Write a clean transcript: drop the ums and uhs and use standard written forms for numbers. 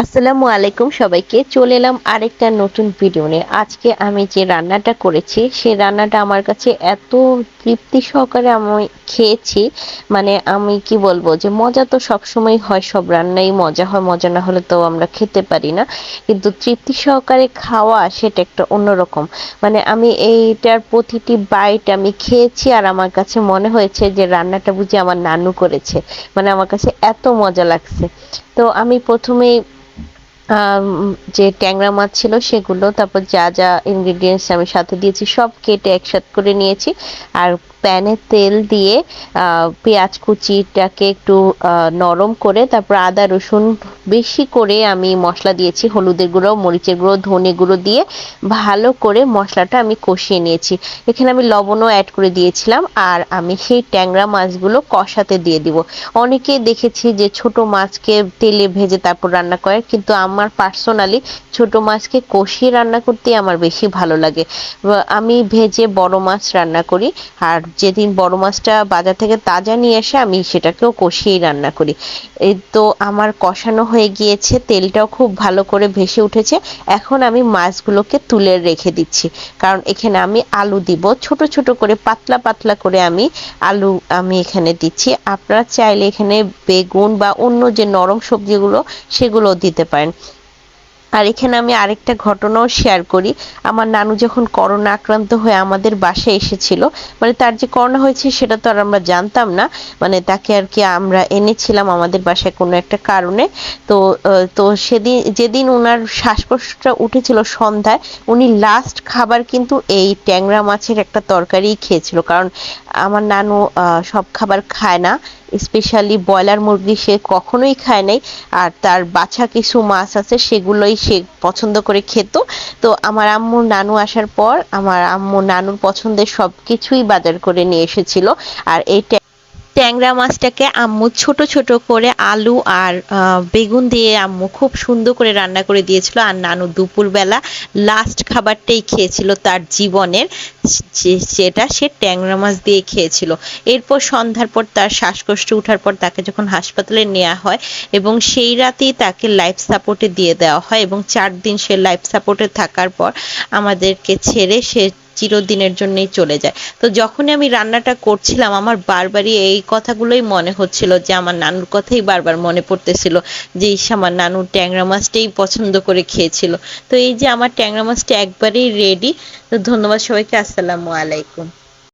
আসসালামু আলাইকুম সবাইকে। চলে এলাম আরেকটা নতুন ভিডিও নিয়ে। আজকে আমি যে রান্নাটা করেছি সেই রান্নাটা আমার কাছে এত তৃপ্তি সহকারে আমি খেয়েছি, মানে আমি কি বলবো যে মজা তো সবসময় হয়, সব রান্নাই মজা হয়, মজা না হলে তো আমরা খেতে পারি না, কিন্তু তৃপ্তি সহকারে খাওয়া সেটা একটা অন্যরকম। মানে আমি এইটার প্রতিটি বাইট আমি খেয়েছি আর আমার কাছে মনে হয়েছে যে রান্নাটা বুঝি আমার নানু করেছে। মানে আমার কাছে এত মজা লাগছে। তো আমি প্রথমেই যে ট্যাংরা মাছ ছিল সেগুলো, তারপর যা যা ইনগ্রিডিয়েন্টস আমি সাথে দিয়েছি সব কেটে একসাথ করে নিয়েছি। আর প্যানে তেল দিয়ে পেঁয়াজ কুচিটাকে একটু নরম করে তারপর আদা রসুন বেশি করে আমি মশলা দিয়েছি, হলুদের গুঁড়ো, মরিচের গুঁড়ো, ধনে গুঁড়ো দিয়ে ভালো করে মশলাটা আমি কষিয়ে নিয়েছি। এখানে আমি লবণও অ্যাড করে দিয়েছিলাম। আর আমি সেই ট্যাংরা মাছগুলো কষাতে দিয়ে দিব। অনেকেই দেখেছি যে ছোট মাছকে তেলে ভেজে তারপর রান্না করে, কিন্তু আমার পার্সোনালি ছোট মাছকে কষিয়ে রান্না করতে আমার বেশি ভালো লাগে। আমি ভেজে বড় মাছ রান্না করি, আর যেদিন বড় মাছটা বাজার থেকে তাজা নিয়ে এসে আমি সেটাকেও কষিয়েই রান্না করি। এই তো আমার কষানো হয়ে গিয়েছে, তেলটাও খুব ভালো করে ভেসে উঠেছে। এখন আমি মাছগুলোকে তুলে রেখে দিচ্ছি, কারণ এখানে আমি আলু দিব ছোট ছোট করে, পাতলা পাতলা করে আলু আমি এখানে দিচ্ছি। আপনারা চাইলে এখানে বেগুন বা অন্য যে নরম সবজিগুলো সেগুলো দিতে পারেন। আর এখানে আমি আরেকটা ঘটনাও শেয়ার করি। আমার নানু যখন করোনা আক্রান্ত হয়ে আমাদের বাসায় এসেছিল, মানে তার যে করোনা হয়েছে সেটা তো আর আমরা জানতাম না, মানে তাকে আর কি আমরা এনেছিলাম আমাদের বাসায় কোনো একটা কারণে। তো তো সেদিন যেদিন ওনার শ্বাসকষ্টটা উঠেছিল সন্ধ্যায়, উনি লাস্ট খাবার কিন্তু এই ট্যাংরা মাছের একটা তরকারি খেয়েছিল, কারণ আমার নানু সব খাবার খায় না, স্পেশালি ব্রয়লার মুরগি সে কখনোই খায় নাই। আর তার বাছা কিছু মাছ আছে সেগুলোই সে পছন্দ করে খেত। তো আমার আম্মু নানু আসার পর আমার আম্মু নানুর পছন্দের সবকিছুই বাজার করে নিয়ে এসেছিল। আর এই ট্যাংরা মাছটাকে আম্মু ছোট ছোট করে আলু আর বেগুন দিয়ে আম্মু খুব সুন্দর করে রান্না করে দিয়েছিল। আর নানু দুপুরবেলা লাস্ট খাবারটাই খেয়েছিল তার জীবনের, যেটা সে ট্যাংরা মাছ দিয়ে খেয়েছিল। এরপর সন্ধ্যার পর তার শ্বাসকষ্ট ওঠার পর তাকে যখন হাসপাতালে নেওয়া হয় এবং সেই রাতেই তাকে লাইফ সাপোর্টে দিয়ে দেওয়া হয়, এবং 4 দিন সে লাইফ সাপোর্টে থাকার পর আমাদেরকে ছেড়ে সে চিরদিনের জন্যই চলে যায়। তো যখনই আমি রান্নাটা করছিলাম আমার বারবারই এই কথাগুলোই মনে হচ্ছিল, যে আমার নানুর কথাই বারবার মনে পড়তেছিল, যে ইস আমার নানু ট্যাংরা মাছটাই পছন্দ করে খেয়েছিল। তো এই যে আমার ট্যাংরা মাছটা একবারেই রেডি। তো ধন্যবাদ সবাইকে। আসসালামু আলাইকুম।